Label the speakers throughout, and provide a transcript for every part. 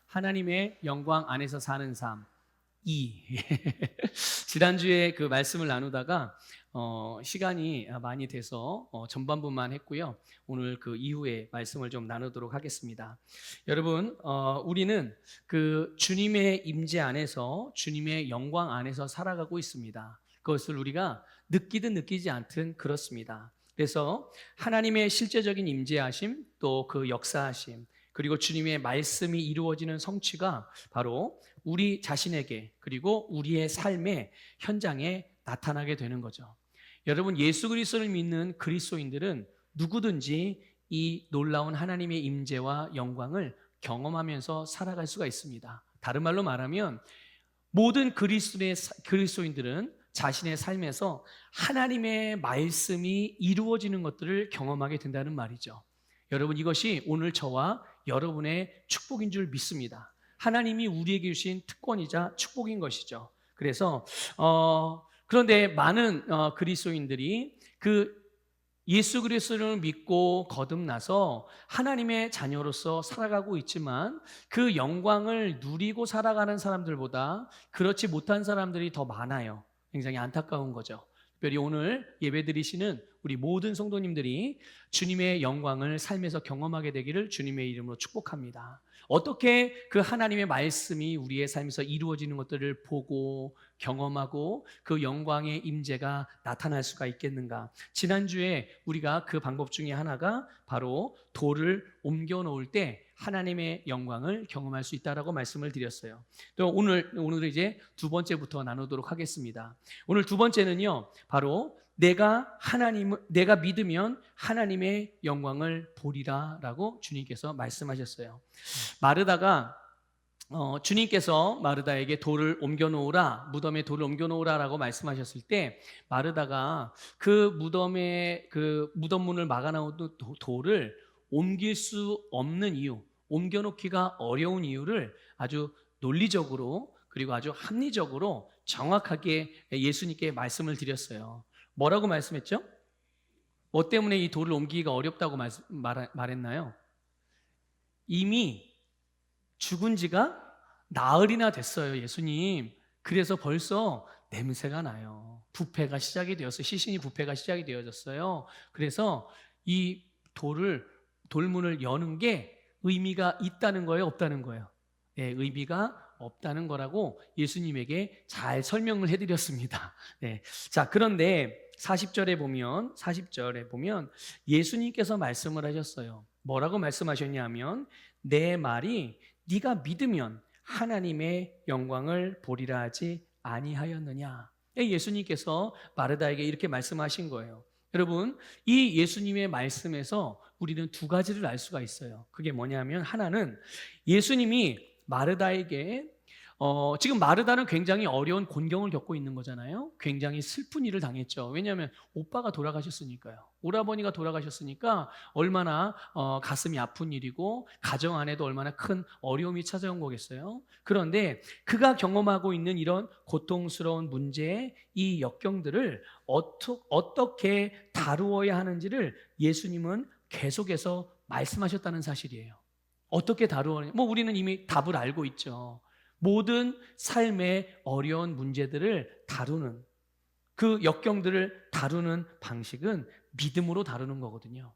Speaker 1: 하나님의 영광 안에서 사는 삶 2. 지난주에 그 말씀을 나누다가 시간이 많이 돼서 전반부만 했고요. 오늘 그 이후에 말씀을 좀 나누도록 하겠습니다. 여러분, 우리는 그 주님의 임재 안에서 주님의 영광 안에서 살아가고 있습니다. 그것을 우리가 느끼든 느끼지 않든 그렇습니다. 그래서 하나님의 실제적인 임재하심, 또 그 역사하심, 그리고 주님의 말씀이 이루어지는 성취가 바로 우리 자신에게 그리고 우리의 삶의 현장에 나타나게 되는 거죠. 여러분, 예수 그리스도를 믿는 그리스도인들은 누구든지 이 놀라운 하나님의 임재와 영광을 경험하면서 살아갈 수가 있습니다. 다른 말로 말하면 모든 그리스도인들은 자신의 삶에서 하나님의 말씀이 이루어지는 것들을 경험하게 된다는 말이죠. 여러분, 이것이 오늘 저와 여러분의 축복인 줄 믿습니다. 하나님이 우리에게 주신 특권이자 축복인 것이죠. 그래서 그런데 많은 그리스도인들이 그 예수 그리스도를 믿고 거듭나서 하나님의 자녀로서 살아가고 있지만 그 영광을 누리고 살아가는 사람들보다 그렇지 못한 사람들이 더 많아요. 굉장히 안타까운 거죠. 특별히 오늘 예배드리시는 우리 모든 성도님들이 주님의 영광을 삶에서 경험하게 되기를 주님의 이름으로 축복합니다. 어떻게 그 하나님의 말씀이 우리의 삶에서 이루어지는 것들을 보고 경험하고 그 영광의 임재가 나타날 수가 있겠는가? 지난주에 우리가 그 방법 중에 하나가 바로 돌을 옮겨 놓을 때 하나님의 영광을 경험할 수 있다라고 말씀을 드렸어요. 또 오늘 이제 두 번째부터 나누도록 하겠습니다. 오늘 두 번째는요, 바로 내가 믿으면 하나님의 영광을 보리라라고 주님께서 말씀하셨어요. 마르다가 주님께서 마르다에게 돌을 옮겨 놓으라, 무덤에 돌을 옮겨 놓으라라고 말씀하셨을 때 마르다가 그 무덤 문을 막아놓은 돌을 옮길 수 없는 이유, 옮겨 놓기가 어려운 이유를 아주 논리적으로 그리고 아주 합리적으로 정확하게 예수님께 말씀을 드렸어요. 뭐라고 말씀했죠? 뭐 때문에 이 돌을 옮기기가 어렵다고 말했나요? 이미 죽은 지가 나흘이나 됐어요, 예수님. 그래서 벌써 냄새가 나요. 부패가 시작이 되었어요. 시신이 부패가 시작이 되어졌어요. 그래서 이 돌문을 여는 게 의미가 있다는 거예요, 없다는 거예요? 네, 의미가 없다는 거라고 예수님에게 잘 설명을 해드렸습니다. 네. 자, 그런데 40절에 보면 예수님께서 말씀을 하셨어요. 뭐라고 말씀하셨냐면 내 말이 네가 믿으면 하나님의 영광을 보리라 하지 아니하였느냐. 예수님께서 마르다에게 이렇게 말씀하신 거예요. 여러분, 이 예수님의 말씀에서 우리는 두 가지를 알 수가 있어요. 그게 뭐냐면 하나는 예수님이 마르다에게 지금 마르다는 굉장히 어려운 곤경을 겪고 있는 거잖아요. 굉장히 슬픈 일을 당했죠. 왜냐하면 오빠가 돌아가셨으니까요. 오라버니가 돌아가셨으니까 얼마나 가슴이 아픈 일이고 가정 안에도 얼마나 큰 어려움이 찾아온 거겠어요. 그런데 그가 경험하고 있는 이런 고통스러운 문제, 이 역경들을 어떻게 다루어야 하는지를 예수님은 계속해서 말씀하셨다는 사실이에요. 어떻게 다루어야, 우리는 이미 답을 알고 있죠. 모든 삶의 어려운 문제들을 다루는, 그 역경들을 다루는 방식은 믿음으로 다루는 거거든요.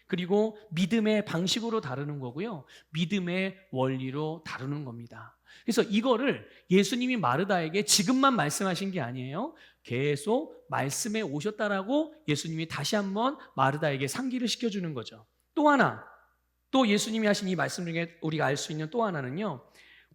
Speaker 1: 그리고 믿음의 방식으로 다루는 거고요. 믿음의 원리로 다루는 겁니다. 그래서 이거를 예수님이 마르다에게 지금만 말씀하신 게 아니에요. 계속 말씀해 오셨다라고 예수님이 다시 한번 마르다에게 상기를 시켜주는 거죠. 또 예수님이 하신 이 말씀 중에 우리가 알 수 있는 또 하나는요,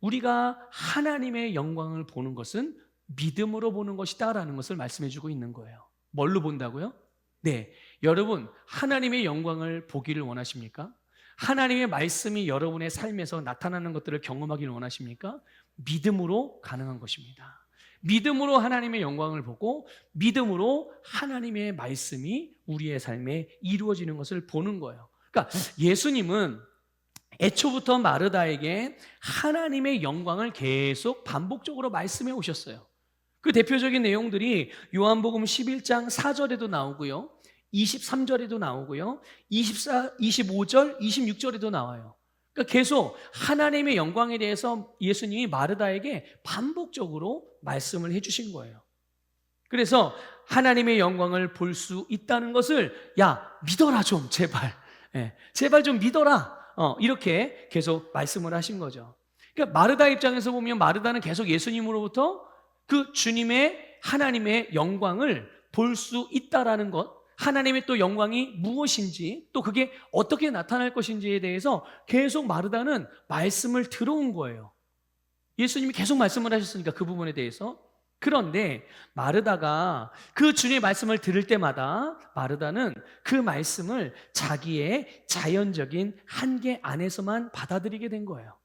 Speaker 1: 우리가 하나님의 영광을 보는 것은 믿음으로 보는 것이다라는 것을 말씀해주고 있는 거예요. 뭘로 본다고요? 네, 여러분, 하나님의 영광을 보기를 원하십니까? 하나님의 말씀이 여러분의 삶에서 나타나는 것들을 경험하기를 원하십니까? 믿음으로 가능한 것입니다. 믿음으로 하나님의 영광을 보고 믿음으로 하나님의 말씀이 우리의 삶에 이루어지는 것을 보는 거예요. 그러니까 예수님은 애초부터 마르다에게 하나님의 영광을 계속 반복적으로 말씀해 오셨어요. 그 대표적인 내용들이 요한복음 11장 4절에도 나오고요, 23절에도 나오고요, 25절, 26절에도 나와요. 그러니까 계속 하나님의 영광에 대해서 예수님이 마르다에게 반복적으로 말씀을 해주신 거예요. 그래서 하나님의 영광을 볼 수 있다는 것을 야 믿어라 좀 제발, 제발 좀 믿어라, 이렇게 계속 말씀을 하신 거죠. 그러니까 마르다 입장에서 보면 마르다는 계속 예수님으로부터 그 주님의 하나님의 영광을 볼 수 있다라는 것, 하나님의 또 영광이 무엇인지, 또 그게 어떻게 나타날 것인지에 대해서 계속 마르다는 말씀을 들어온 거예요. 예수님이 계속 말씀을 하셨으니까 그 부분에 대해서. 그런데 마르다가 그 주님의 말씀을 들을 때마다 마르다는 그 말씀을 자기의 자연적인 한계 안에서만 받아들이게 된 거예요.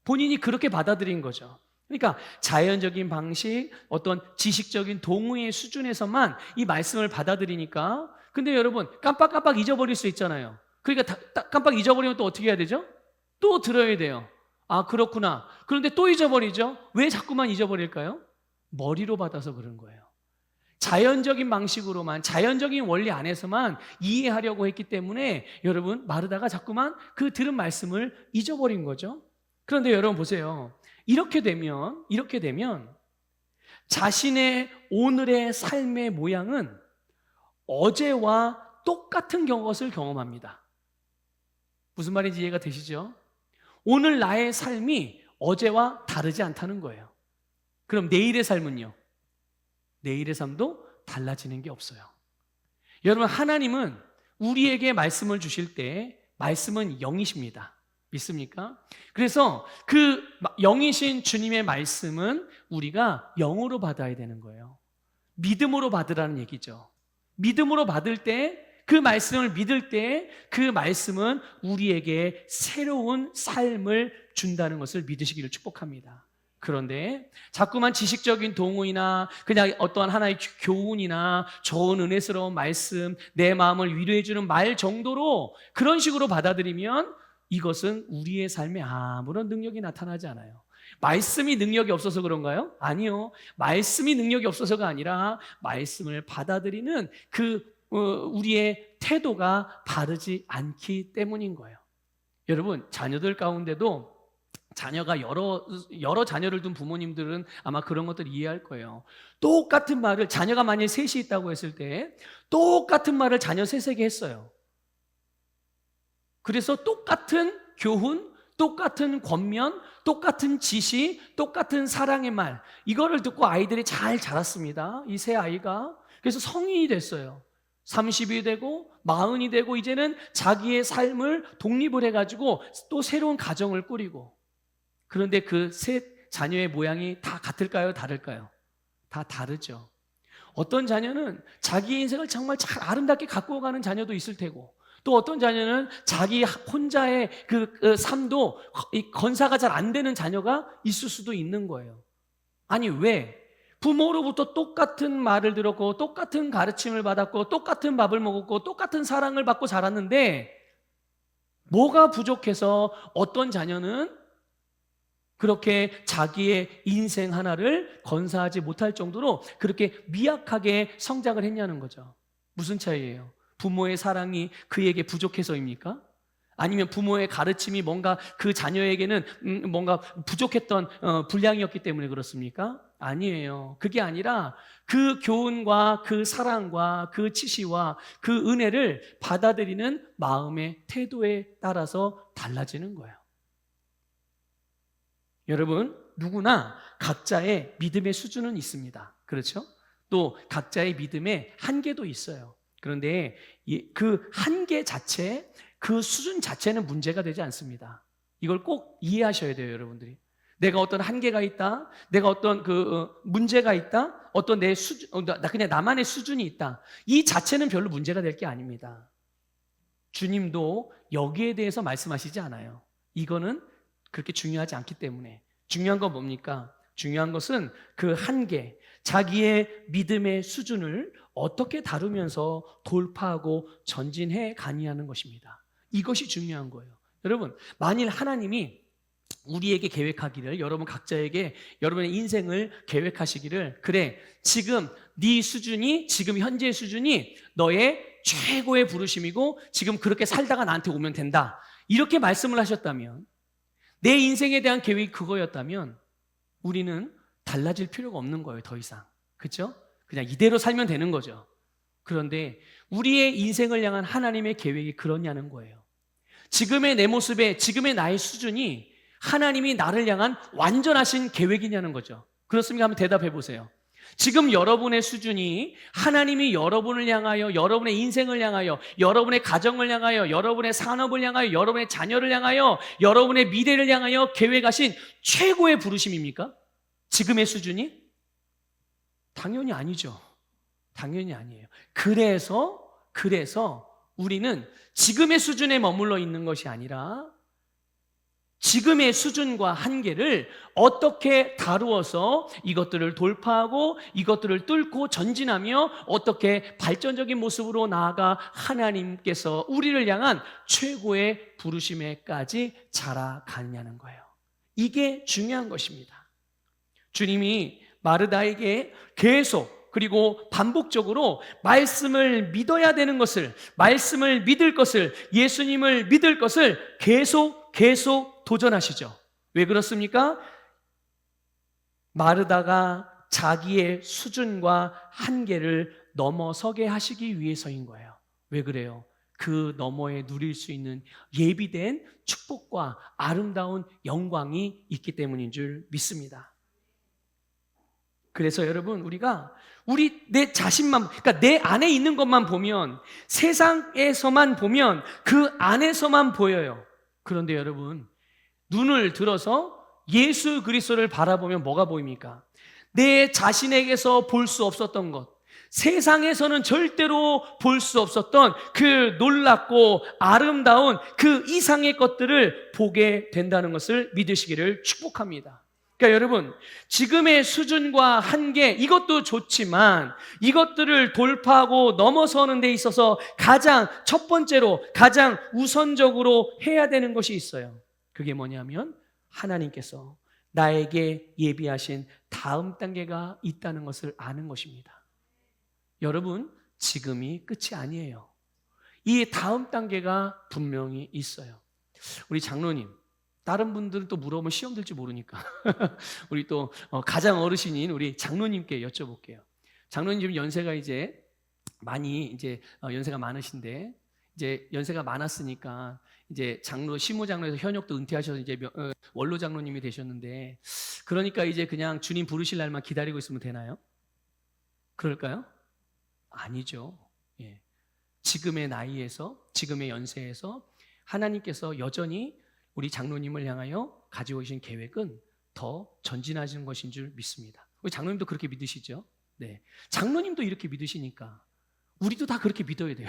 Speaker 1: 본인이 그렇게 받아들인 거죠. 그러니까 자연적인 방식, 어떤 지식적인 동의의 수준에서만 이 말씀을 받아들이니까. 근데 여러분 깜빡깜빡 잊어버릴 수 있잖아요. 그러니까 깜빡 잊어버리면 또 어떻게 해야 되죠? 또 들어야 돼요. 아 그렇구나. 그런데 또 잊어버리죠. 왜 자꾸만 잊어버릴까요? 머리로 받아서 그런 거예요. 자연적인 방식으로만, 자연적인 원리 안에서만 이해하려고 했기 때문에 여러분 마르다가 자꾸만 그 들은 말씀을 잊어버린 거죠. 그런데 여러분 보세요. 이렇게 되면 자신의 오늘의 삶의 모양은 어제와 똑같은 것을 경험합니다. 무슨 말인지 이해가 되시죠? 오늘 나의 삶이 어제와 다르지 않다는 거예요. 그럼 내일의 삶은요? 내일의 삶도 달라지는 게 없어요. 여러분 하나님은 우리에게 말씀을 주실 때 말씀은 영이십니다. 믿습니까? 그래서 그 영이신 주님의 말씀은 우리가 영으로 받아야 되는 거예요. 믿음으로 받으라는 얘기죠. 믿음으로 받을 때, 그 말씀을 믿을 때 그 말씀은 우리에게 새로운 삶을 준다는 것을 믿으시기를 축복합니다. 그런데 자꾸만 지식적인 동의나 그냥 어떠한 하나의 교훈이나 좋은 은혜스러운 말씀, 내 마음을 위로해 주는 말 정도로 그런 식으로 받아들이면 이것은 우리의 삶에 아무런 능력이 나타나지 않아요. 말씀이 능력이 없어서 그런가요? 아니요. 말씀이 능력이 없어서가 아니라 말씀을 받아들이는 우리의 태도가 바르지 않기 때문인 거예요. 여러분 자녀들 가운데도 자녀가 여러 자녀를 둔 부모님들은 아마 그런 것들 이해할 거예요. 똑같은 말을, 자녀가 만약에 셋이 있다고 했을 때 똑같은 말을 자녀 셋에게 했어요. 그래서 똑같은 교훈, 똑같은 권면, 똑같은 지시, 똑같은 사랑의 말, 이거를 듣고 아이들이 잘 자랐습니다. 이 세 아이가. 그래서 성인이 됐어요. 30이 되고 40이 되고 이제는 자기의 삶을 독립을 해가지고 또 새로운 가정을 꾸리고. 그런데 그 세 자녀의 모양이 다 같을까요? 다를까요? 다 다르죠. 어떤 자녀는 자기 인생을 정말 잘 아름답게 갖고 가는 자녀도 있을 테고, 또 어떤 자녀는 자기 혼자의 그 삶도 건사가 잘 안 되는 자녀가 있을 수도 있는 거예요. 아니 왜? 부모로부터 똑같은 말을 들었고 똑같은 가르침을 받았고 똑같은 밥을 먹었고 똑같은 사랑을 받고 자랐는데 뭐가 부족해서 어떤 자녀는 그렇게 자기의 인생 하나를 건사하지 못할 정도로 그렇게 미약하게 성장을 했냐는 거죠. 무슨 차이예요? 부모의 사랑이 그에게 부족해서입니까? 아니면 부모의 가르침이 뭔가 그 자녀에게는 뭔가 부족했던 분량이었기 때문에 그렇습니까? 아니에요. 그게 아니라 그 교훈과 그 사랑과 그 지시와 그 은혜를 받아들이는 마음의 태도에 따라서 달라지는 거예요. 여러분, 누구나 각자의 믿음의 수준은 있습니다. 그렇죠? 또 각자의 믿음의 한계도 있어요. 그런데 그 한계 자체, 그 수준 자체는 문제가 되지 않습니다. 이걸 꼭 이해하셔야 돼요, 여러분들이. 내가 어떤 한계가 있다, 내가 어떤 문제가 있다, 어떤 내 수준, 그냥 나만의 수준이 있다. 이 자체는 별로 문제가 될 게 아닙니다. 주님도 여기에 대해서 말씀하시지 않아요. 이거는 그렇게 중요하지 않기 때문에. 중요한 건 뭡니까? 중요한 것은 그 한계, 자기의 믿음의 수준을 어떻게 다루면서 돌파하고 전진해 가느냐는 것입니다. 이것이 중요한 거예요. 여러분, 만일 하나님이 우리에게 계획하기를, 여러분 각자에게 여러분의 인생을 계획하시기를, 그래 지금 네 수준이, 지금 현재의 수준이 너의 최고의 부르심이고 지금 그렇게 살다가 나한테 오면 된다, 이렇게 말씀을 하셨다면, 내 인생에 대한 계획이 그거였다면 우리는 달라질 필요가 없는 거예요. 더 이상. 그렇죠? 그냥 이대로 살면 되는 거죠. 그런데 우리의 인생을 향한 하나님의 계획이 그러냐는 거예요. 지금의 내 모습에, 지금의 나의 수준이 하나님이 나를 향한 완전하신 계획이냐는 거죠. 그렇습니까? 한번 대답해 보세요. 지금 여러분의 수준이 하나님이 여러분을 향하여, 여러분의 인생을 향하여, 여러분의 가정을 향하여, 여러분의 산업을 향하여, 여러분의 자녀를 향하여, 여러분의 미래를 향하여 계획하신 최고의 부르심입니까? 지금의 수준이? 당연히 아니죠. 당연히 아니에요. 그래서 우리는 지금의 수준에 머물러 있는 것이 아니라 지금의 수준과 한계를 어떻게 다루어서 이것들을 돌파하고 이것들을 뚫고 전진하며 어떻게 발전적인 모습으로 나아가 하나님께서 우리를 향한 최고의 부르심에까지 자라가느냐는 거예요. 이게 중요한 것입니다. 주님이 마르다에게 계속 그리고 반복적으로 말씀을 믿어야 되는 것을, 말씀을 믿을 것을, 예수님을 믿을 것을 계속 도전하시죠. 왜 그렇습니까? 마르다가 자기의 수준과 한계를 넘어서게 하시기 위해서인 거예요. 왜 그래요? 그 너머에 누릴 수 있는 예비된 축복과 아름다운 영광이 있기 때문인 줄 믿습니다. 그래서 여러분, 우리가 내 자신만, 그러니까 내 안에 있는 것만 보면, 세상에서만 보면 그 안에서만 보여요. 그런데 여러분, 눈을 들어서 예수 그리스도를 바라보면 뭐가 보입니까? 내 자신에게서 볼 수 없었던 것, 세상에서는 절대로 볼 수 없었던 그 놀랍고 아름다운 그 이상의 것들을 보게 된다는 것을 믿으시기를 축복합니다. 그러니까 여러분, 지금의 수준과 한계, 이것도 좋지만 이것들을 돌파하고 넘어서는 데 있어서 가장 첫 번째로, 가장 우선적으로 해야 되는 것이 있어요. 그게 뭐냐면 하나님께서 나에게 예비하신 다음 단계가 있다는 것을 아는 것입니다. 여러분, 지금이 끝이 아니에요. 이 다음 단계가 분명히 있어요. 우리 장로님, 다른 분들은 또 물어보면 시험 들지 모르니까 우리 또 가장 어르신인 우리 장로님께 여쭤볼게요. 장로님 지금 연세가 이제 많이 연세가 많으신데, 이제 연세가 많았으니까 이제 장로, 시무장로에서 현역도 은퇴하셔서 이제 원로 장로님이 되셨는데, 그러니까 이제 그냥 주님 부르실 날만 기다리고 있으면 되나요? 그럴까요? 아니죠. 예. 지금의 나이에서, 지금의 연세에서 하나님께서 여전히 우리 장로님을 향하여 가지고 계신 계획은 더 전진하시는 것인 줄 믿습니다. 우리 장로님도 그렇게 믿으시죠? 네. 장로님도 이렇게 믿으시니까 우리도 다 그렇게 믿어야 돼요.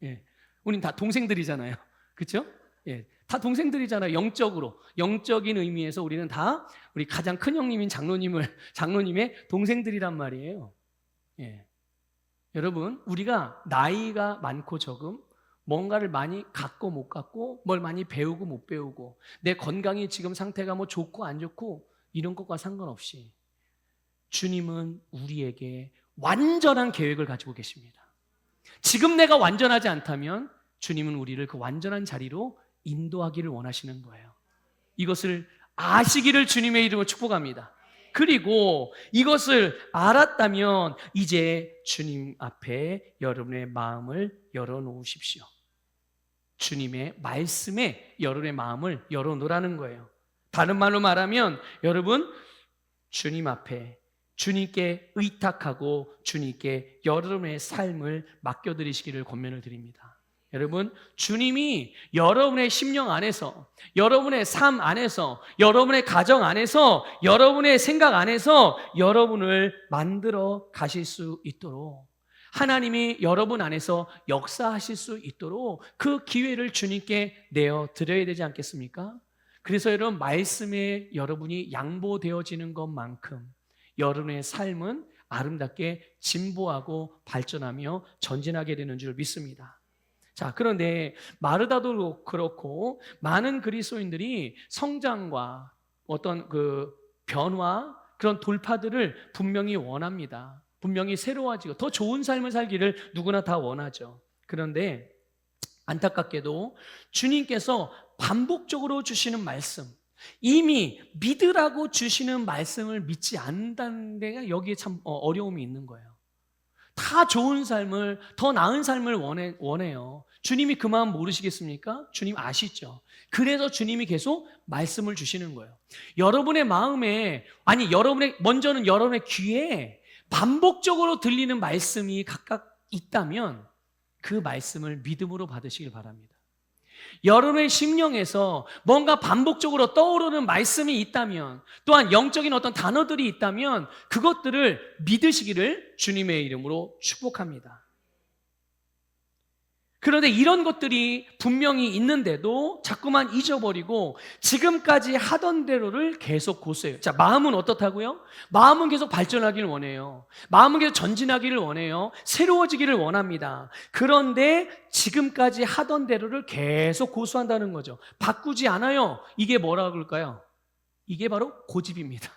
Speaker 1: 예. 우린 다 동생들이잖아요. 그렇죠? 예. 다 동생들이잖아요. 영적인 의미에서 우리는 다 우리 가장 큰 형님인 장로님의 동생들이란 말이에요. 예. 여러분, 우리가 나이가 많고 적음, 뭔가를 많이 갖고 못 갖고, 뭘 많이 배우고 못 배우고, 내 건강이 지금 상태가 뭐 좋고 안 좋고 이런 것과 상관없이 주님은 우리에게 완전한 계획을 가지고 계십니다. 지금 내가 완전하지 않다면 주님은 우리를 그 완전한 자리로 인도하기를 원하시는 거예요. 이것을 아시기를 주님의 이름으로 축복합니다. 그리고 이것을 알았다면 이제 주님 앞에 여러분의 마음을 열어놓으십시오. 주님의 말씀에 여러분의 마음을 열어놓으라는 거예요. 다른 말로 말하면 여러분, 주님 앞에 주님께 의탁하고 주님께 여러분의 삶을 맡겨드리시기를 권면을 드립니다. 여러분, 주님이 여러분의 심령 안에서, 여러분의 삶 안에서, 여러분의 가정 안에서, 여러분의 생각 안에서 여러분을 만들어 가실 수 있도록, 하나님이 여러분 안에서 역사하실 수 있도록 그 기회를 주님께 내어드려야 되지 않겠습니까? 그래서 여러분, 말씀에 여러분이 양보되어지는 것만큼 여러분의 삶은 아름답게 진보하고 발전하며 전진하게 되는 줄 믿습니다. 자, 그런데 마르다도 그렇고 많은 그리스도인들이 성장과 어떤 그 변화, 그런 돌파들을 분명히 원합니다. 분명히 새로워지고 더 좋은 삶을 살기를 누구나 다 원하죠. 그런데 안타깝게도 주님께서 반복적으로 주시는 말씀, 이미 믿으라고 주시는 말씀을 믿지 않는다는 데가 여기에 참 어려움이 있는 거예요. 다 좋은 삶을, 더 나은 삶을 원해요. 주님이 그 마음 모르시겠습니까? 주님 아시죠? 그래서 주님이 계속 말씀을 주시는 거예요. 여러분의 마음에, 먼저는 여러분의 귀에 반복적으로 들리는 말씀이 각각 있다면 그 말씀을 믿음으로 받으시길 바랍니다. 여러분의 심령에서 뭔가 반복적으로 떠오르는 말씀이 있다면, 또한 영적인 어떤 단어들이 있다면 그것들을 믿으시기를 주님의 이름으로 축복합니다. 그런데 이런 것들이 분명히 있는데도 자꾸만 잊어버리고 지금까지 하던 대로를 계속 고수해요. 자, 마음은 어떻다고요? 마음은 계속 발전하기를 원해요. 마음은 계속 전진하기를 원해요. 새로워지기를 원합니다. 그런데 지금까지 하던 대로를 계속 고수한다는 거죠. 바꾸지 않아요. 이게 뭐라고 그럴까요? 이게 바로 고집입니다.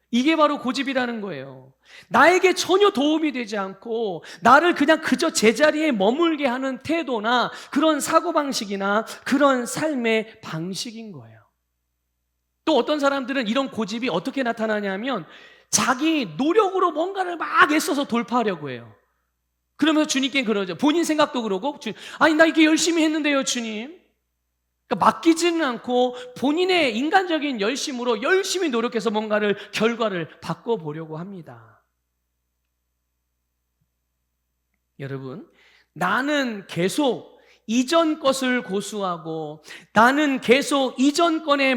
Speaker 1: 이게 바로 고집이라는 거예요. 나에게 전혀 도움이 되지 않고 나를 그냥 그저 제자리에 머물게 하는 태도나 그런 사고방식이나 그런 삶의 방식인 거예요. 또 어떤 사람들은 이런 고집이 어떻게 나타나냐면 자기 노력으로 뭔가를 막 애써서 돌파하려고 해요. 그러면서 주님께 그러죠. 본인 생각도 그러고, 아니 나 이렇게 열심히 했는데요 주님. 그러니까 맡기지는 않고 본인의 인간적인 열심으로 열심히 노력해서 뭔가를, 결과를 바꿔보려고 합니다. 여러분, 나는 계속 이전 것을 고수하고 나는 계속 이전 것에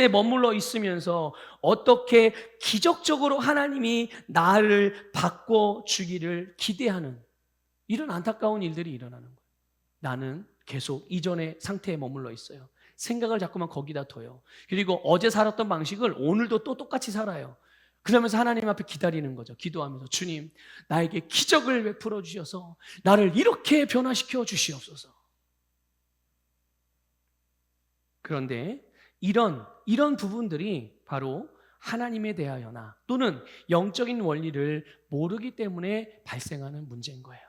Speaker 1: 머물러 있으면서 어떻게 기적적으로 하나님이 나를 바꿔주기를 기대하는 이런 안타까운 일들이 일어나는 거예요. 나는 계속 이전의 상태에 머물러 있어요. 생각을 자꾸만 거기다 둬요. 그리고 어제 살았던 방식을 오늘도 또 똑같이 살아요. 그러면서 하나님 앞에 기다리는 거죠. 기도하면서 주님, 나에게 기적을 베풀어 주셔서 나를 이렇게 변화시켜 주시옵소서. 그런데 이런 부분들이 바로 하나님에 대하여나 또는 영적인 원리를 모르기 때문에 발생하는 문제인 거예요.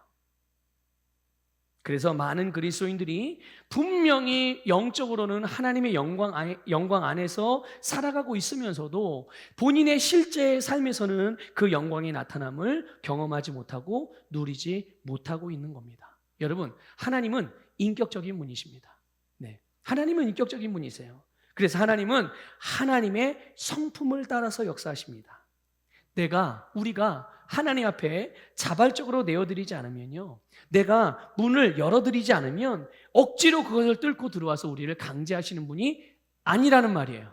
Speaker 1: 그래서 많은 그리스도인들이 분명히 영적으로는 하나님의 영광 안에서 살아가고 있으면서도 본인의 실제 삶에서는 그 영광의 나타남을 경험하지 못하고 누리지 못하고 있는 겁니다. 여러분, 하나님은 인격적인 분이십니다. 네, 하나님은 인격적인 분이세요. 그래서 하나님은 하나님의 성품을 따라서 역사하십니다. 우리가 하나님 앞에 자발적으로 내어드리지 않으면요, 내가 문을 열어드리지 않으면 억지로 그것을 뚫고 들어와서 우리를 강제하시는 분이 아니라는 말이에요.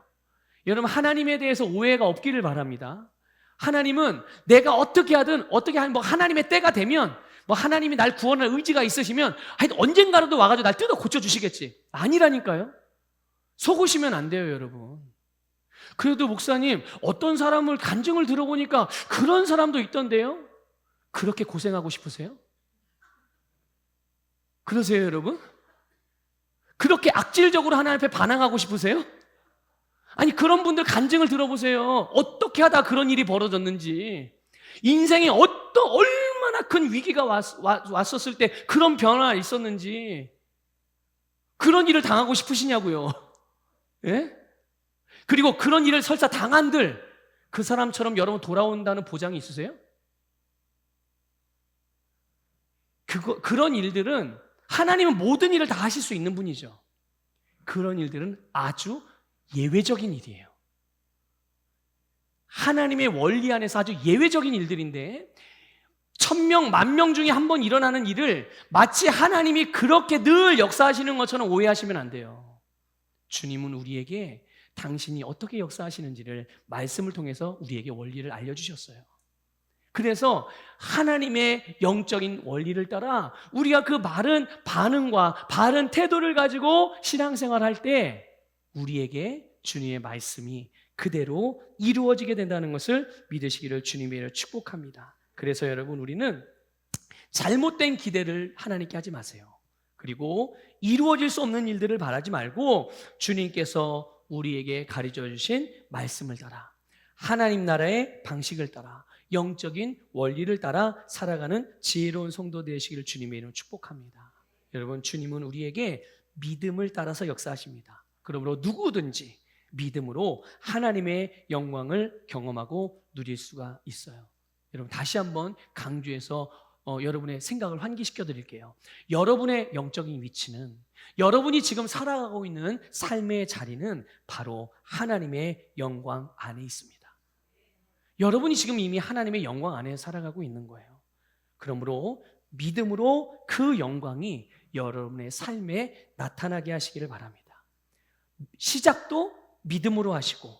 Speaker 1: 여러분, 하나님에 대해서 오해가 없기를 바랍니다. 하나님은 내가 어떻게 하든 하나님의 때가 되면 하나님이 날 구원할 의지가 있으시면 하여튼 언젠가라도 와가지고 날 뜯어 고쳐주시겠지. 아니라니까요. 속으시면 안 돼요, 여러분. 그래도 목사님, 어떤 사람을 간증을 들어보니까 그런 사람도 있던데요? 그렇게 고생하고 싶으세요? 그러세요, 여러분? 그렇게 악질적으로 하나님 앞에 반항하고 싶으세요? 아니, 그런 분들 간증을 들어보세요. 어떻게 하다 그런 일이 벌어졌는지, 인생에 얼마나 큰 위기가 왔었을 때 그런 변화가 있었는지, 그런 일을 당하고 싶으시냐고요. 예? 그리고 그런 일을 설사 당한들 그 사람처럼 여러분 돌아온다는 보장이 있으세요? 그런 일들은, 하나님은 모든 일을 다 하실 수 있는 분이죠. 그런 일들은 아주 예외적인 일이에요. 하나님의 원리 안에서 아주 예외적인 일들인데 1000명, 10,000명 중에 한 번 일어나는 일을 마치 하나님이 그렇게 늘 역사하시는 것처럼 오해하시면 안 돼요. 주님은 우리에게 당신이 어떻게 역사하시는지를 말씀을 통해서 우리에게 원리를 알려주셨어요. 그래서 하나님의 영적인 원리를 따라 우리가 그 바른 반응과 바른 태도를 가지고 신앙생활할 때 우리에게 주님의 말씀이 그대로 이루어지게 된다는 것을 믿으시기를 주님의 이름으로 축복합니다. 그래서 여러분, 우리는 잘못된 기대를 하나님께 하지 마세요. 그리고 이루어질 수 없는 일들을 바라지 말고 주님께서 우리에게 가르쳐 주신 말씀을 따라, 하나님 나라의 방식을 따라, 영적인 원리를 따라 살아가는 지혜로운 성도 되시기를 주님의 이름으로 축복합니다. 여러분, 주님은 우리에게 믿음을 따라서 역사하십니다. 그러므로 누구든지 믿음으로 하나님의 영광을 경험하고 누릴 수가 있어요. 여러분, 다시 한번 강조해서 여러분의 생각을 환기시켜 드릴게요. 여러분의 영적인 위치는, 여러분이 지금 살아가고 있는 삶의 자리는 바로 하나님의 영광 안에 있습니다. 여러분이 지금 이미 하나님의 영광 안에 살아가고 있는 거예요. 그러므로 믿음으로 그 영광이 여러분의 삶에 나타나게 하시기를 바랍니다. 시작도 믿음으로 하시고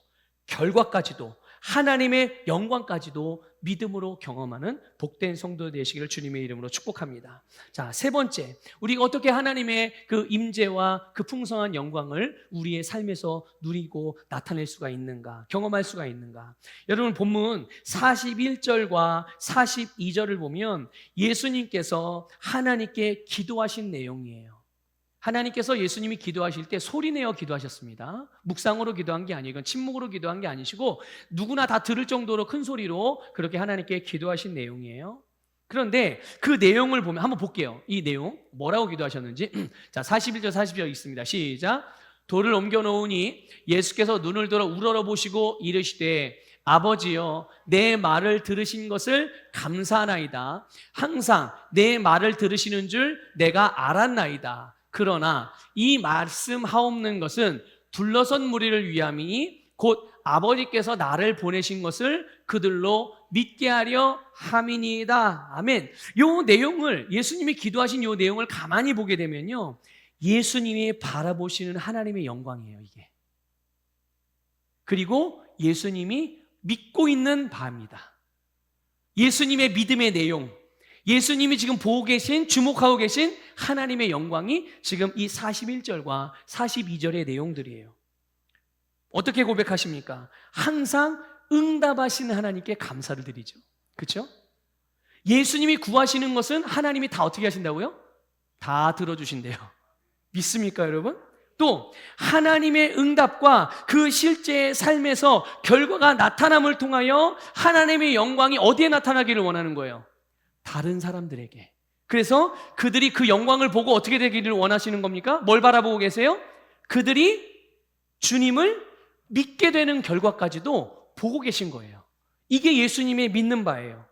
Speaker 1: 결과까지도, 하나님의 영광까지도 믿음으로 경험하는 복된 성도 되시기를 주님의 이름으로 축복합니다. 자, 세 번째, 우리가 어떻게 하나님의 그 임재와 그 풍성한 영광을 우리의 삶에서 누리고 나타낼 수가 있는가, 경험할 수가 있는가? 여러분, 본문 41절과 42절을 보면 예수님께서 하나님께 기도하신 내용이에요. 하나님께서 예수님이 기도하실 때 소리내어 기도하셨습니다. 묵상으로 기도한 게 아니에요. 이건 침묵으로 기도한 게 아니시고 누구나 다 들을 정도로 큰 소리로 그렇게 하나님께 기도하신 내용이에요. 그런데 그 내용을 보면 한번 볼게요. 이 내용 뭐라고 기도하셨는지. 자, 41절 42절 있습니다. 시작. 돌을 옮겨 놓으니 예수께서 눈을 들어 우러러보시고 이르시되 아버지여, 내 말을 들으신 것을 감사하나이다. 항상 내 말을 들으시는 줄 내가 알았나이다. 그러나 이 말씀하옵는 것은 둘러선 무리를 위함이니 곧 아버지께서 나를 보내신 것을 그들로 믿게 하려 함이니이다. 아멘. 요 내용을, 예수님이 기도하신 요 내용을 가만히 보게 되면요, 예수님이 바라보시는 하나님의 영광이에요, 이게. 그리고 예수님이 믿고 있는 바입니다. 예수님의 믿음의 내용, 예수님이 지금 보고 계신, 주목하고 계신 하나님의 영광이 지금 이 41절과 42절의 내용들이에요. 어떻게 고백하십니까? 항상 응답하시는 하나님께 감사를 드리죠. 그렇죠? 예수님이 구하시는 것은 하나님이 다 어떻게 하신다고요? 다 들어주신대요. 믿습니까, 여러분? 또 하나님의 응답과 그 실제 삶에서 결과가 나타남을 통하여 하나님의 영광이 어디에 나타나기를 원하는 거예요? 다른 사람들에게. 그래서 그들이 그 영광을 보고 어떻게 되기를 원하시는 겁니까? 뭘 바라보고 계세요? 그들이 주님을 믿게 되는 결과까지도 보고 계신 거예요. 이게 예수님의 믿는 바예요.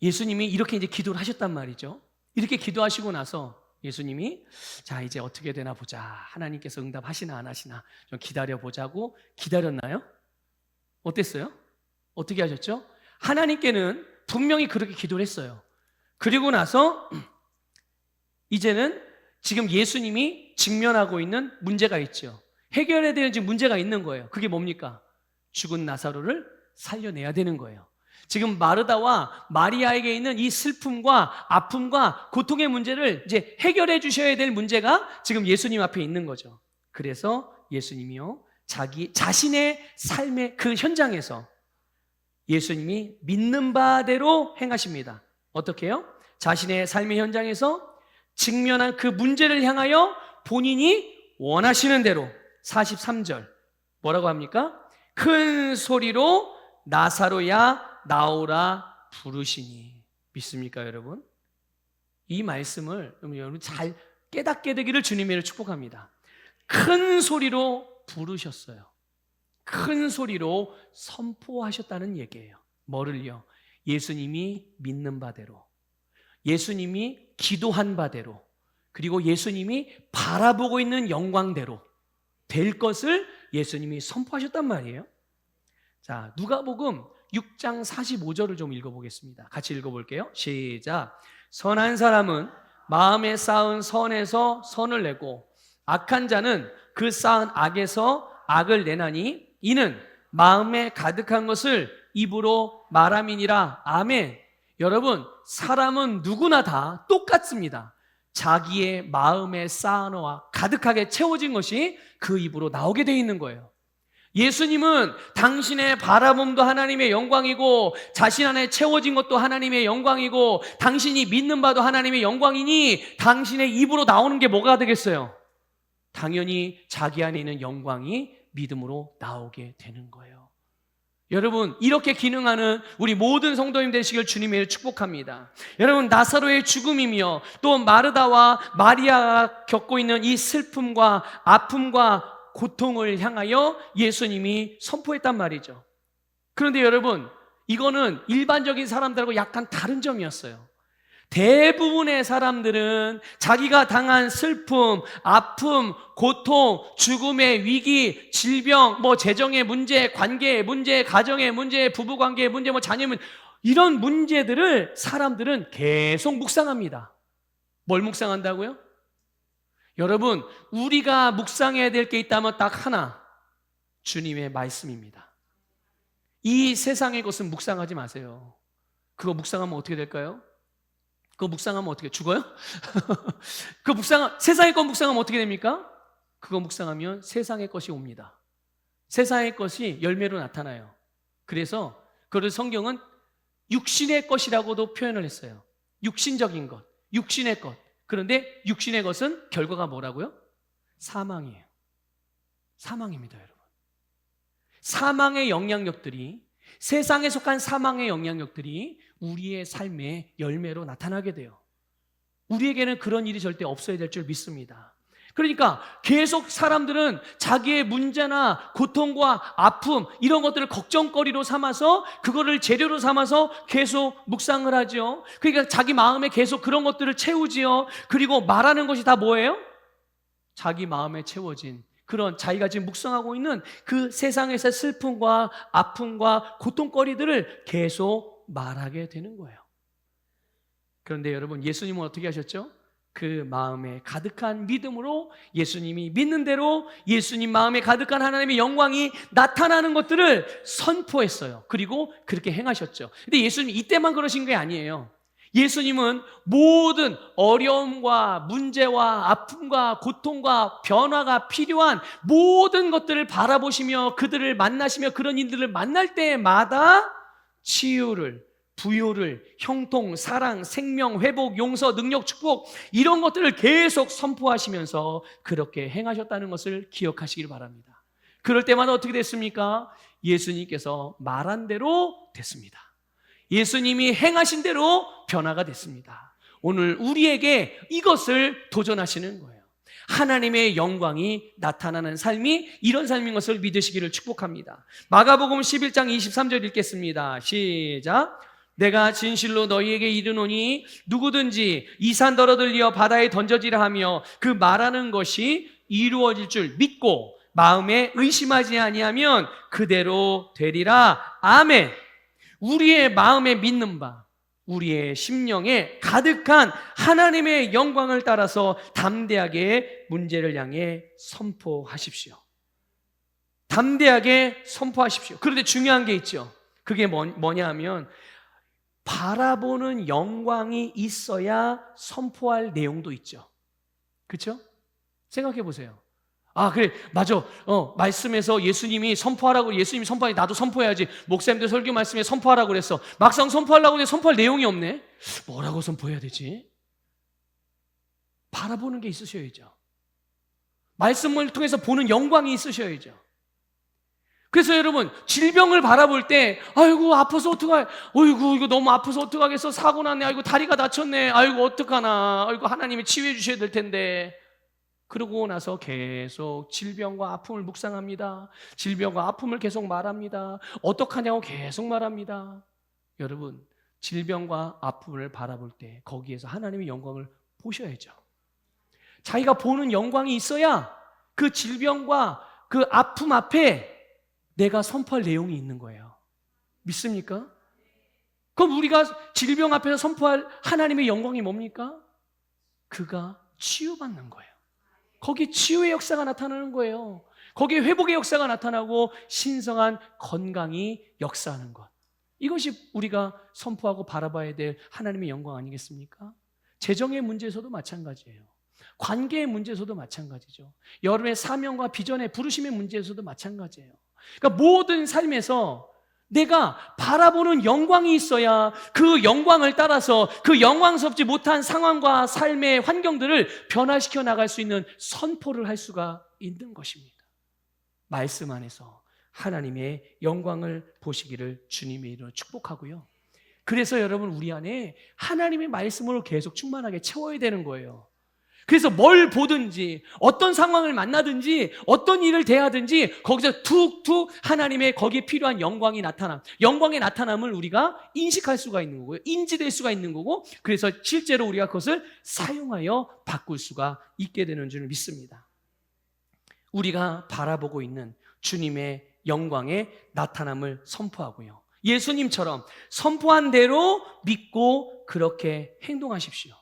Speaker 1: 예수님이 이렇게 이제 기도를 하셨단 말이죠. 이렇게 기도하시고 나서 예수님이 자, 이제 어떻게 되나 보자. 하나님께서 응답하시나 안 하시나 좀 기다려보자고 기다렸나요? 어땠어요? 어떻게 하셨죠? 하나님께는 분명히 그렇게 기도를 했어요. 그리고 나서 이제는 지금 예수님이 직면하고 있는 문제가 있죠. 해결해야 되는 지금 문제가 있는 거예요. 그게 뭡니까? 죽은 나사로를 살려내야 되는 거예요. 지금 마르다와 마리아에게 있는 이 슬픔과 아픔과 고통의 문제를 이제 해결해 주셔야 될 문제가 지금 예수님 앞에 있는 거죠. 그래서 예수님이요, 자신의 삶의 그 현장에서 예수님이 믿는 바대로 행하십니다. 어떻게 해요? 자신의 삶의 현장에서 직면한 그 문제를 향하여 본인이 원하시는 대로 43절 뭐라고 합니까? 큰 소리로 나사로야 나오라 부르시니. 믿습니까, 여러분? 이 말씀을 여러분 잘 깨닫게 되기를 주님의 축복합니다. 큰 소리로 부르셨어요. 큰 소리로 선포하셨다는 얘기예요. 뭐를요? 예수님이 믿는 바대로, 예수님이 기도한 바대로, 그리고 예수님이 바라보고 있는 영광대로 될 것을 예수님이 선포하셨단 말이에요. 자, 누가복음 6장 45절을 좀 읽어보겠습니다. 같이 읽어볼게요. 시작. 선한 사람은 마음에 쌓은 선에서 선을 내고 악한 자는 그 쌓은 악에서 악을 내나니 이는 마음에 가득한 것을 입으로 말함이니라. 아멘. 여러분, 사람은 누구나 다 똑같습니다. 자기의 마음에 쌓아놓아 가득하게 채워진 것이 그 입으로 나오게 되어 있는 거예요. 예수님은 당신의 바라봄도 하나님의 영광이고 자신 안에 채워진 것도 하나님의 영광이고 당신이 믿는 바도 하나님의 영광이니 당신의 입으로 나오는 게 뭐가 되겠어요? 당연히 자기 안에 있는 영광이 믿음으로 나오게 되는 거예요. 여러분, 이렇게 기능하는 우리 모든 성도님 되시길 주님의 축복합니다. 여러분, 나사로의 죽음이며 또 마르다와 마리아가 겪고 있는 이 슬픔과 아픔과 고통을 향하여 예수님이 선포했단 말이죠. 그런데 여러분, 이거는 일반적인 사람들하고 약간 다른 점이었어요. 대부분의 사람들은 자기가 당한 슬픔, 아픔, 고통, 죽음의 위기, 질병, 재정의 문제, 관계의 문제, 가정의 문제, 부부관계의 문제, 자녀의 문제, 이런 문제들을 사람들은 계속 묵상합니다. 뭘 묵상한다고요? 여러분, 우리가 묵상해야 될 게 있다면 딱 하나, 주님의 말씀입니다. 이 세상의 것은 묵상하지 마세요. 그거 묵상하면 어떻게 될까요? 그거 묵상하면 어떻게 죽어요? 세상의 것 묵상하면 어떻게 됩니까? 그거 묵상하면 세상의 것이 옵니다. 세상의 것이 열매로 나타나요. 그래서 그걸 성경은 육신의 것이라고도 표현을 했어요. 육신적인 것, 육신의 것. 그런데 육신의 것은 결과가 뭐라고요? 사망이에요. 사망입니다, 여러분. 사망의 영향력들이, 세상에 속한 사망의 영향력들이 우리의 삶의 열매로 나타나게 돼요. 우리에게는 그런 일이 절대 없어야 될 줄 믿습니다. 그러니까 계속 사람들은 자기의 문제나 고통과 아픔, 이런 것들을 걱정거리로 삼아서, 그거를 재료로 삼아서 계속 묵상을 하죠. 그러니까 자기 마음에 계속 그런 것들을 채우지요. 그리고 말하는 것이 다 뭐예요? 자기 마음에 채워진 그런, 자기가 지금 묵상하고 있는 그 세상에서 슬픔과 아픔과 고통거리들을 계속 말하게 되는 거예요. 그런데 여러분, 예수님은 어떻게 하셨죠? 그 마음에 가득한 믿음으로 예수님이 믿는 대로 예수님 마음에 가득한 하나님의 영광이 나타나는 것들을 선포했어요. 그리고 그렇게 행하셨죠. 근데 예수님 이때만 그러신 게 아니에요. 예수님은 모든 어려움과 문제와 아픔과 고통과 변화가 필요한 모든 것들을 바라보시며 그들을 만나시며 그런 이들을 만날 때마다 치유를, 부요를, 형통, 사랑, 생명, 회복, 용서, 능력, 축복, 이런 것들을 계속 선포하시면서 그렇게 행하셨다는 것을 기억하시길 바랍니다. 그럴 때마다 어떻게 됐습니까? 예수님께서 말한 대로 됐습니다. 예수님이 행하신 대로 변화가 됐습니다. 오늘 우리에게 이것을 도전하시는 거예요. 하나님의 영광이 나타나는 삶이 이런 삶인 것을 믿으시기를 축복합니다. 마가복음 11장 23절 읽겠습니다. 시작. 내가 진실로 너희에게 이르노니 누구든지 이 산 더러들리어 바다에 던져지라 하며 그 말하는 것이 이루어질 줄 믿고 마음에 의심하지 아니하면 그대로 되리라. 아멘. 우리의 마음에 믿는 바, 우리의 심령에 가득한 하나님의 영광을 따라서 담대하게 문제를 향해 선포하십시오. 담대하게 선포하십시오. 그런데 중요한 게 있죠. 그게 뭐냐 하면 바라보는 영광이 있어야 선포할 내용도 있죠. 그렇죠? 생각해 보세요. 아, 그래, 맞아. 말씀에서 예수님이 선포하라고, 예수님이 선포하니 나도 선포해야지. 목사님들 설교 말씀에 선포하라고 그랬어. 막상 선포하려고 했는데 선포할 내용이 없네. 뭐라고 선포해야 되지? 바라보는 게 있으셔야죠. 말씀을 통해서 보는 영광이 있으셔야죠. 그래서 여러분, 질병을 바라볼 때, 아이고, 아파서 어떡해. 아이고, 이거 너무 아파서 어떡하겠어. 사고 났네. 아이고, 다리가 다쳤네. 아이고, 어떡하나. 아이고, 하나님이 치유해 주셔야 될 텐데. 그러고 나서 계속 질병과 아픔을 묵상합니다. 질병과 아픔을 계속 말합니다. 어떡하냐고 계속 말합니다. 여러분, 질병과 아픔을 바라볼 때 거기에서 하나님의 영광을 보셔야죠. 자기가 보는 영광이 있어야 그 질병과 그 아픔 앞에 내가 선포할 내용이 있는 거예요. 믿습니까? 그럼 우리가 질병 앞에서 선포할 하나님의 영광이 뭡니까? 그가 치유받는 거예요. 거기에 치유의 역사가 나타나는 거예요. 거기에 회복의 역사가 나타나고 신성한 건강이 역사하는 것. 이것이 우리가 선포하고 바라봐야 될 하나님의 영광 아니겠습니까? 재정의 문제에서도 마찬가지예요. 관계의 문제에서도 마찬가지죠. 여러분의 사명과 비전의 부르심의 문제에서도 마찬가지예요. 그러니까 모든 삶에서 내가 바라보는 영광이 있어야 그 영광을 따라서 그 영광스럽지 못한 상황과 삶의 환경들을 변화시켜 나갈 수 있는 선포를 할 수가 있는 것입니다. 말씀 안에서 하나님의 영광을 보시기를 주님의 이름으로 축복하고요. 그래서 여러분, 우리 안에 하나님의 말씀으로 계속 충만하게 채워야 되는 거예요. 그래서 뭘 보든지, 어떤 상황을 만나든지, 어떤 일을 대하든지 거기서 툭툭 하나님의 거기에 필요한 영광이 나타남, 영광의 나타남을 우리가 인식할 수가 있는 거고요, 인지될 수가 있는 거고, 그래서 실제로 우리가 그것을 사용하여 바꿀 수가 있게 되는 줄 믿습니다. 우리가 바라보고 있는 주님의 영광의 나타남을 선포하고요, 예수님처럼 선포한 대로 믿고 그렇게 행동하십시오.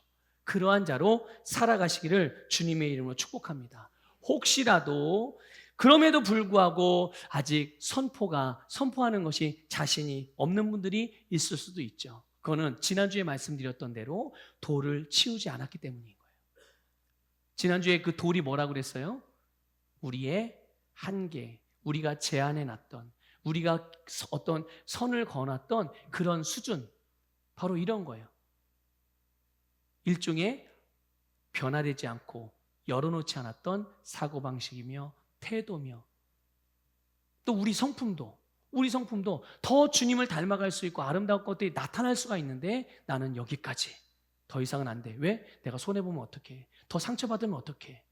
Speaker 1: 그러한 자로 살아가시기를 주님의 이름으로 축복합니다. 혹시라도 그럼에도 불구하고 아직 선포하는 것이 자신이 없는 분들이 있을 수도 있죠. 그거는 지난주에 말씀드렸던 대로 돌을 치우지 않았기 때문인 거예요. 지난주에 그 돌이 뭐라고 그랬어요? 우리의 한계, 우리가 제안해 놨던, 우리가 어떤 선을 거놨던 그런 수준, 바로 이런 거예요. 일종의 변화되지 않고 열어놓지 않았던 사고방식이며 태도며, 또 우리 성품도 더 주님을 닮아갈 수 있고 아름다운 것들이 나타날 수가 있는데, 나는 여기까지, 더 이상은 안 돼. 왜? 내가 손해보면 어떡해? 더 상처받으면 어떡해?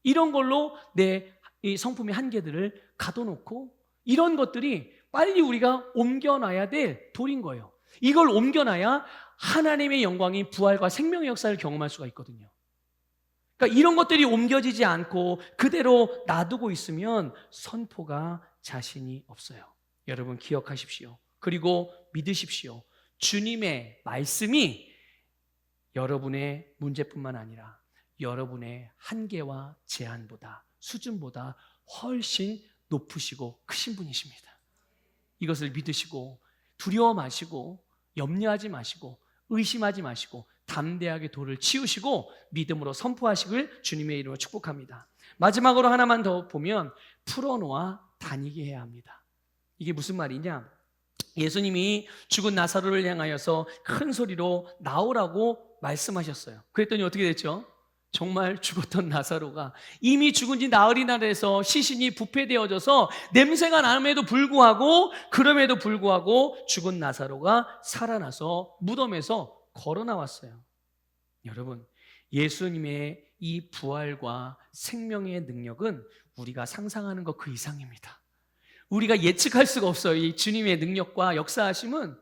Speaker 1: 이런 걸로 내 이 성품의 한계들을 가둬놓고, 이런 것들이 빨리 우리가 옮겨놔야 될 돌인 거예요. 이걸 옮겨놔야 하나님의 영광이 부활과 생명의 역사를 경험할 수가 있거든요. 그러니까 이런 것들이 옮겨지지 않고 그대로 놔두고 있으면 선포가 자신이 없어요. 여러분 기억하십시오. 그리고 믿으십시오. 주님의 말씀이 여러분의 문제뿐만 아니라 여러분의 한계와 제한보다, 수준보다 훨씬 높으시고 크신 분이십니다. 이것을 믿으시고 두려워 마시고 염려하지 마시고 의심하지 마시고 담대하게 돌을 치우시고 믿음으로 선포하시길 주님의 이름으로 축복합니다. 마지막으로 하나만 더 보면, 풀어놓아 다니게 해야 합니다. 이게 무슨 말이냐? 예수님이 죽은 나사로를 향하여서 큰 소리로 나오라고 말씀하셨어요. 그랬더니 어떻게 됐죠? 정말 죽었던 나사로가 이미 죽은 지 나흘이나 돼서 시신이 부패되어져서 냄새가 남에도 불구하고, 그럼에도 불구하고 죽은 나사로가 살아나서 무덤에서 걸어 나왔어요. 여러분, 예수님의 이 부활과 생명의 능력은 우리가 상상하는 것 그 이상입니다. 우리가 예측할 수가 없어요. 이 주님의 능력과 역사하심은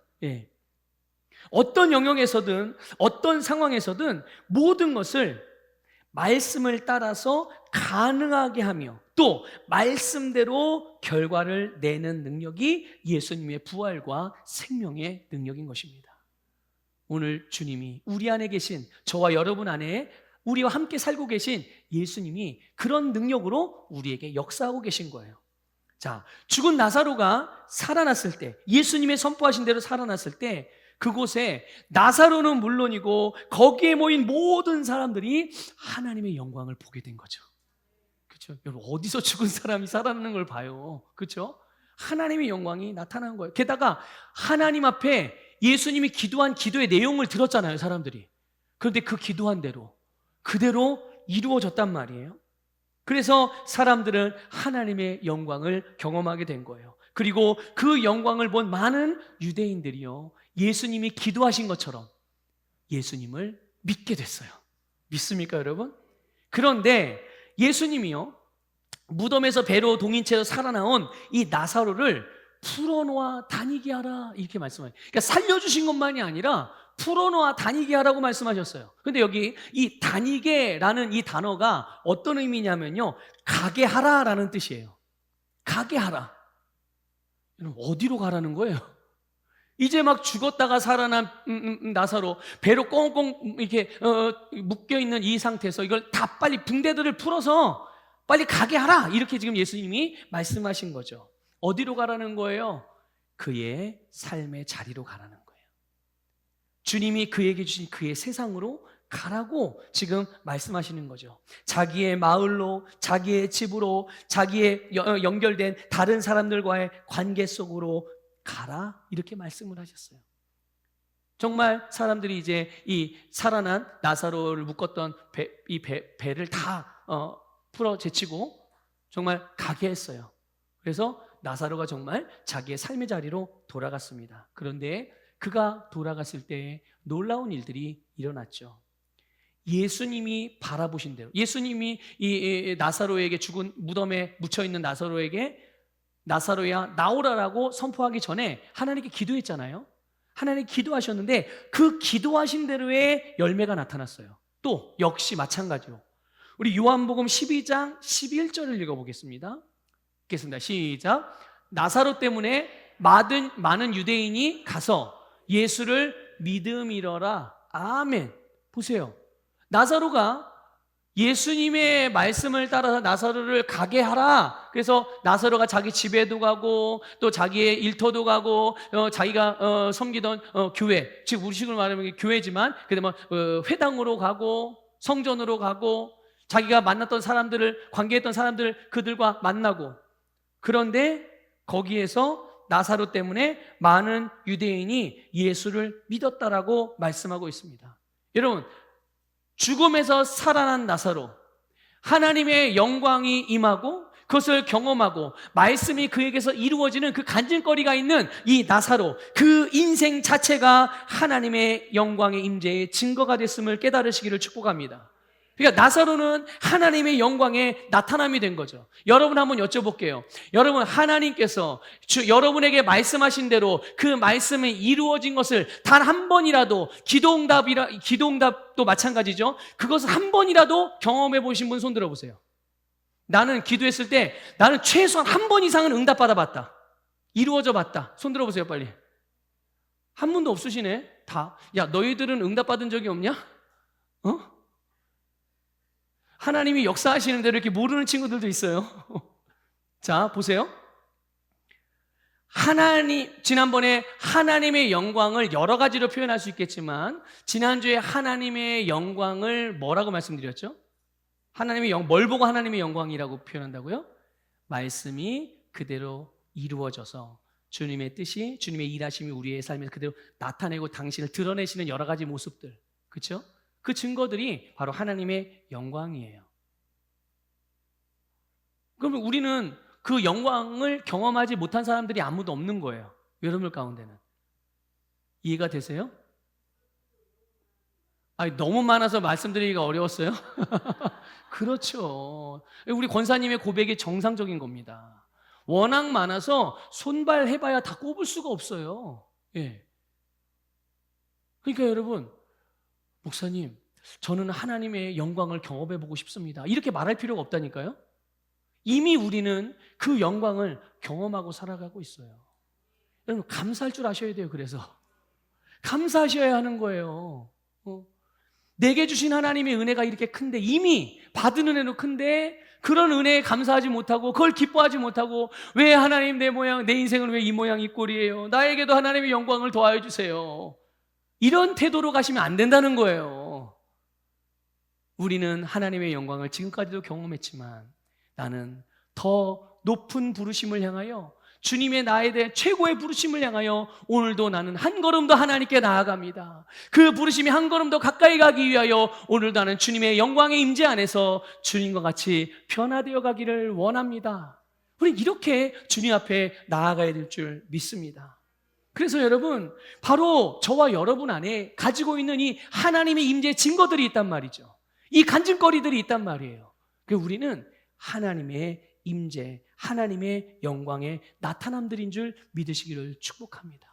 Speaker 1: 어떤 영역에서든 어떤 상황에서든 모든 것을 말씀을 따라서 가능하게 하며 또 말씀대로 결과를 내는 능력이 예수님의 부활과 생명의 능력인 것입니다. 오늘 주님이 우리 안에 계신, 저와 여러분 안에 우리와 함께 살고 계신 예수님이 그런 능력으로 우리에게 역사하고 계신 거예요. 자, 죽은 나사로가 살아났을 때, 예수님의 선포하신 대로 살아났을 때, 그곳에 나사로는 물론이고 거기에 모인 모든 사람들이 하나님의 영광을 보게 된 거죠. 그렇죠? 여러분, 어디서 죽은 사람이 살아나는 걸 봐요. 그렇죠? 하나님의 영광이 나타나는 거예요. 게다가 하나님 앞에 예수님이 기도한 기도의 내용을 들었잖아요, 사람들이. 그런데 그 기도한 대로 그대로 이루어졌단 말이에요. 그래서 사람들은 하나님의 영광을 경험하게 된 거예요. 그리고 그 영광을 본 많은 유대인들이요, 예수님이 기도하신 것처럼 예수님을 믿게 됐어요. 믿습니까, 여러분? 그런데 예수님이요, 무덤에서 배로 동인체로 살아나온 이 나사로를 풀어놓아 다니게 하라, 이렇게 말씀해요. 그러니까 살려주신 것만이 아니라 풀어놓아 다니게 하라고 말씀하셨어요. 근데 여기 이 다니게라는 이 단어가 어떤 의미냐면요, 가게 하라라는 뜻이에요. 가게 하라. 여러분, 어디로 가라는 거예요? 이제 막 죽었다가 살아난 나사로, 배로 꽁꽁 이렇게 묶여있는 이 상태에서 이걸 다 빨리 붕대들을 풀어서 빨리 가게 하라, 이렇게 지금 예수님이 말씀하신 거죠. 어디로 가라는 거예요? 그의 삶의 자리로 가라는 거예요. 주님이 그에게 주신 그의 세상으로 가라고 지금 말씀하시는 거죠. 자기의 마을로, 자기의 집으로, 자기의 연결된 다른 사람들과의 관계 속으로 가라, 이렇게 말씀을 하셨어요. 정말 사람들이 이제 이 살아난 나사로를 묶었던 배를 다 풀어 제치고 정말 가게 했어요. 그래서 나사로가 정말 자기의 삶의 자리로 돌아갔습니다. 그런데 그가 돌아갔을 때 놀라운 일들이 일어났죠. 예수님이 바라보신 대로, 예수님이 이 나사로에게, 죽은 무덤에 묻혀있는 나사로에게 나사로야 나오라라고 선포하기 전에 하나님께 기도했잖아요. 하나님 기도하셨는데 그 기도하신 대로의 열매가 나타났어요. 또 역시 마찬가지로 우리 요한복음 12장 11절을 읽어보겠습니다. 읽겠습니다. 시작. 나사로 때문에 많은 유대인이 가서 예수를 믿음이러라. 아멘. 보세요. 나사로가 예수님의 말씀을 따라서 나사로를 가게 하라. 그래서 나사로가 자기 집에도 가고 또 자기의 일터도 가고 자기가 섬기던 교회, 즉 우리식으로 말하면 교회지만 그다음에 회당으로 가고 성전으로 가고 자기가 만났던 사람들을, 관계했던 사람들, 그들과 만나고, 그런데 거기에서 나사로 때문에 많은 유대인이 예수를 믿었다라고 말씀하고 있습니다. 여러분, 죽음에서 살아난 나사로, 하나님의 영광이 임하고 그것을 경험하고 말씀이 그에게서 이루어지는 그 간증거리가 있는 이 나사로, 그 인생 자체가 하나님의 영광의 임재의 증거가 됐음을 깨달으시기를 축복합니다. 그러니까 나사로는 하나님의 영광의 나타남이 된 거죠. 여러분 한번 여쭤볼게요. 여러분, 하나님께서 여러분에게 말씀하신 대로 그 말씀이 이루어진 것을 단 한 번이라도, 기도응답도 마찬가지죠. 그것을 한 번이라도 경험해 보신 분 손 들어보세요. 나는 기도했을 때 나는 최소한 한 번 이상은 응답받아 봤다, 이루어져 봤다. 손 들어보세요 빨리. 한 분도 없으시네. 다. 야, 너희들은 응답받은 적이 없냐? 하나님이 역사하시는 대로 이렇게 모르는 친구들도 있어요. 자, 보세요. 지난번에 하나님의 영광을 여러 가지로 표현할 수 있겠지만, 지난주에 하나님의 영광을 뭐라고 말씀드렸죠? 뭘 보고 하나님의 영광이라고 표현한다고요? 말씀이 그대로 이루어져서 주님의 뜻이, 주님의 일하심이 우리의 삶에서 그대로 나타내고 당신을 드러내시는 여러 가지 모습들, 그렇죠? 그 증거들이 바로 하나님의 영광이에요. 그러면 우리는 그 영광을 경험하지 못한 사람들이 아무도 없는 거예요. 여러분 가운데는. 이해가 되세요? 아니, 너무 많아서 말씀드리기가 어려웠어요? 그렇죠. 우리 권사님의 고백이 정상적인 겁니다. 워낙 많아서 손발해봐야 다 꼽을 수가 없어요. 예. 그러니까 여러분, 목사님, 저는 하나님의 영광을 경험해보고 싶습니다, 이렇게 말할 필요가 없다니까요. 이미 우리는 그 영광을 경험하고 살아가고 있어요. 여러분, 감사할 줄 아셔야 돼요. 그래서 감사하셔야 하는 거예요. 내게 주신 하나님의 은혜가 이렇게 큰데, 이미 받은 은혜도 큰데 그런 은혜에 감사하지 못하고 그걸 기뻐하지 못하고, 왜 하나님 내 인생은 왜 이 모양 이 꼴이에요, 나에게도 하나님의 영광을 더하여 주세요, 이런 태도로 가시면 안 된다는 거예요. 우리는 하나님의 영광을 지금까지도 경험했지만 나는 더 높은 부르심을 향하여, 주님의 나에 대해 최고의 부르심을 향하여 오늘도 나는 한 걸음 더 하나님께 나아갑니다. 그 부르심이 한 걸음 더 가까이 가기 위하여 오늘도 나는 주님의 영광의 임재 안에서 주님과 같이 변화되어 가기를 원합니다. 우리는 이렇게 주님 앞에 나아가야 될 줄 믿습니다. 그래서 여러분, 바로 저와 여러분 안에 가지고 있는 이 하나님의 임재의 증거들이 있단 말이죠. 이 간증거리들이 있단 말이에요. 그래서 우리는 하나님의 임재, 하나님의 영광의 나타남들인 줄 믿으시기를 축복합니다.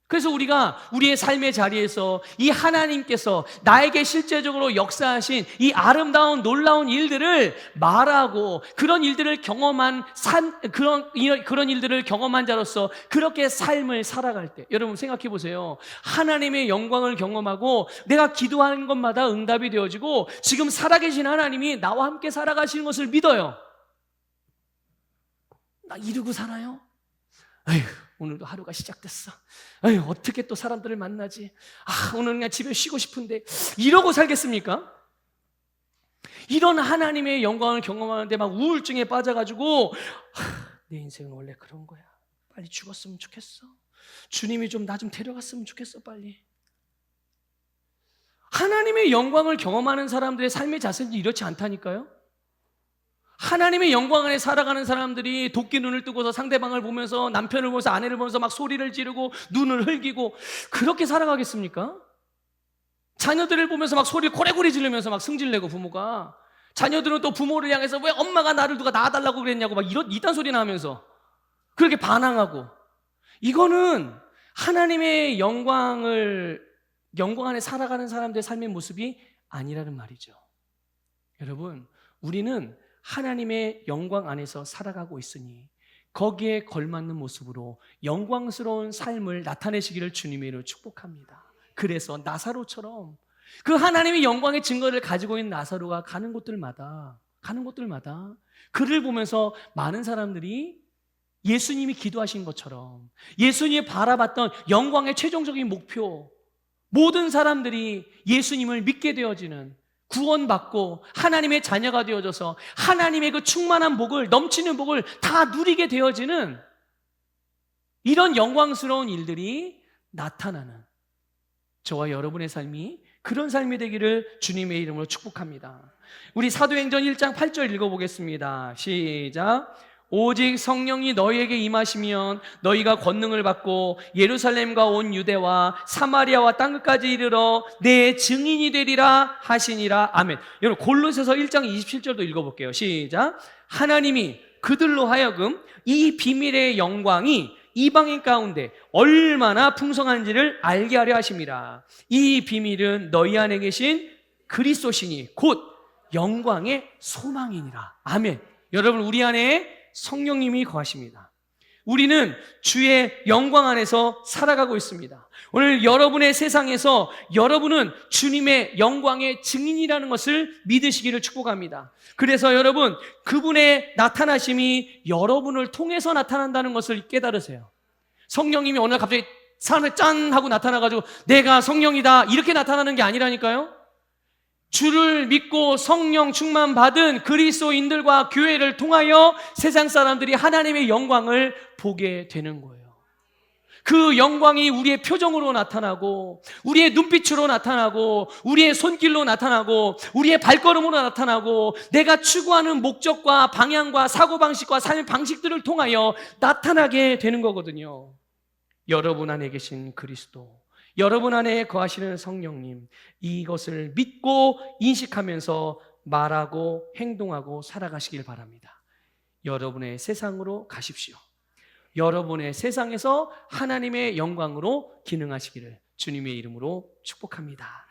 Speaker 1: 그래서 우리가 우리의 삶의 자리에서 이 하나님께서 나에게 실제적으로 역사하신 이 아름다운 놀라운 일들을 말하고, 그런 일들을 경험한 그런 일들을 경험한 자로서 그렇게 삶을 살아갈 때, 여러분 생각해 보세요. 하나님의 영광을 경험하고 내가 기도하는 것마다 응답이 되어지고 지금 살아계신 하나님이 나와 함께 살아가시는 것을 믿어요. 나 이러고 살아요? 아휴, 오늘도 하루가 시작됐어. 아유, 어떻게 또 사람들을 만나지? 오늘 그냥 집에 쉬고 싶은데, 이러고 살겠습니까? 이런 하나님의 영광을 경험하는데 막 우울증에 빠져가지고, 내 인생은 원래 그런 거야, 빨리 죽었으면 좋겠어, 주님이 나 좀 데려갔으면 좋겠어, 빨리. 하나님의 영광을 경험하는 사람들의 삶의 자세는 이렇지 않다니까요. 하나님의 영광 안에 살아가는 사람들이 도끼 눈을 뜨고서 상대방을 보면서, 남편을 보면서, 아내를 보면서 막 소리를 지르고 눈을 흘기고 그렇게 살아가겠습니까? 자녀들을 보면서 막 소리를 고래고래 지르면서 막 승질내고, 부모가, 자녀들은 또 부모를 향해서 왜 엄마가 나를 누가 낳아달라고 그랬냐고 막 이딴 소리나 하면서 그렇게 반항하고, 이거는 하나님의 영광 안에 살아가는 사람들의 삶의 모습이 아니라는 말이죠. 여러분, 우리는 하나님의 영광 안에서 살아가고 있으니 거기에 걸맞는 모습으로 영광스러운 삶을 나타내시기를 주님의 이름으로 축복합니다. 그래서 나사로처럼 그 하나님의 영광의 증거를 가지고 있는 나사로가 가는 곳들마다 그를 보면서 많은 사람들이 예수님이 기도하신 것처럼 예수님이 바라봤던 영광의 최종적인 목표, 모든 사람들이 예수님을 믿게 되어지는, 구원받고 하나님의 자녀가 되어져서 하나님의 그 충만한 복을, 넘치는 복을 다 누리게 되어지는 이런 영광스러운 일들이 나타나는 저와 여러분의 삶이 그런 삶이 되기를 주님의 이름으로 축복합니다. 우리 사도행전 1장 8절 읽어보겠습니다. 시작. 오직 성령이 너희에게 임하시면 너희가 권능을 받고 예루살렘과 온 유대와 사마리아와 땅끝까지 이르러 내 증인이 되리라 하시니라. 아멘. 여러분, 골로새서 1장 27절도 읽어볼게요. 시작. 하나님이 그들로 하여금 이 비밀의 영광이 이방인 가운데 얼마나 풍성한지를 알게 하려 하심이라. 이 비밀은 너희 안에 계신 그리스도시니 곧 영광의 소망이니라. 아멘. 여러분, 우리 안에 성령님이 거하십니다. 우리는 주의 영광 안에서 살아가고 있습니다. 오늘 여러분의 세상에서 여러분은 주님의 영광의 증인이라는 것을 믿으시기를 축복합니다. 그래서 여러분, 그분의 나타나심이 여러분을 통해서 나타난다는 것을 깨달으세요. 성령님이 어느 날 갑자기 사람을 짠 하고 나타나가지고 내가 성령이다 이렇게 나타나는 게 아니라니까요. 주를 믿고 성령 충만 받은 그리스도인들과 교회를 통하여 세상 사람들이 하나님의 영광을 보게 되는 거예요. 그 영광이 우리의 표정으로 나타나고, 우리의 눈빛으로 나타나고, 우리의 손길로 나타나고, 우리의 발걸음으로 나타나고, 내가 추구하는 목적과 방향과 사고방식과 삶의 방식들을 통하여 나타나게 되는 거거든요. 여러분 안에 계신 그리스도, 여러분 안에 거하시는 성령님, 이것을 믿고 인식하면서 말하고 행동하고 살아가시길 바랍니다. 여러분의 세상으로 가십시오. 여러분의 세상에서 하나님의 영광으로 기능하시기를 주님의 이름으로 축복합니다.